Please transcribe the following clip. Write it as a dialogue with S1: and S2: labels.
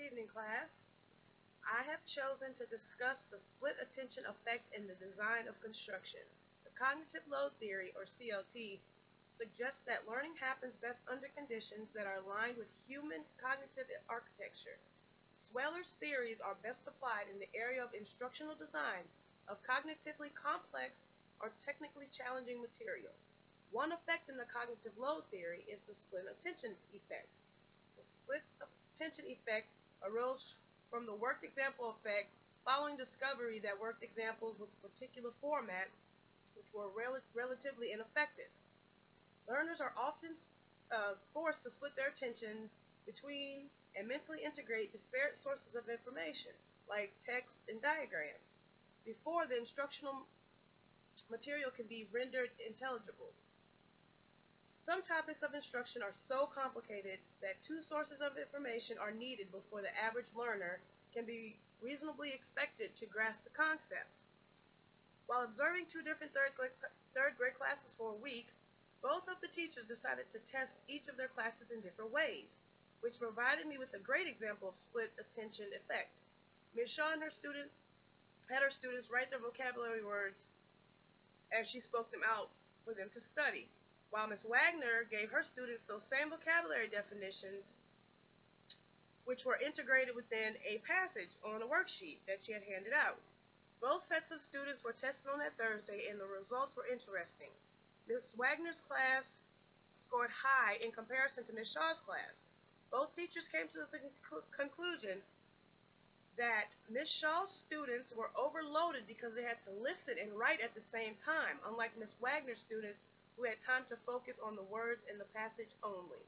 S1: Good evening, class. I have chosen to discuss the split attention effect in the design of construction. The cognitive load theory, or CLT, suggests that learning happens best under conditions that are aligned with human cognitive architecture. Sweller's theories are best applied in the area of instructional design of cognitively complex or technically challenging material. One effect in the cognitive load theory is the split attention effect. The split attention effect arose from the worked example effect following discovery that worked examples with a particular format, which were relatively ineffective. Learners are often forced to split their attention between and mentally integrate disparate sources of information, like text and diagrams, before the instructional material can be rendered intelligible. Some topics of instruction are so complicated that two sources of information are needed before the average learner can be reasonably expected to grasp the concept. While observing two different third grade classes for a week, both of the teachers decided to test each of their classes in different ways, which provided me with a great example of split attention effect. Ms. Shaw and her students had her students write their vocabulary words as she spoke them out for them to study, while Ms. Wagner gave her students those same vocabulary definitions, which were integrated within a passage on a worksheet that she had handed out. Both sets of students were tested on that Thursday, and the results were interesting. Ms. Wagner's class scored high in comparison to Ms. Shaw's class. Both teachers came to the conclusion that Ms. Shaw's students were overloaded because they had to listen and write at the same time, unlike Ms. Wagner's students who had time to focus on the words in the passage only.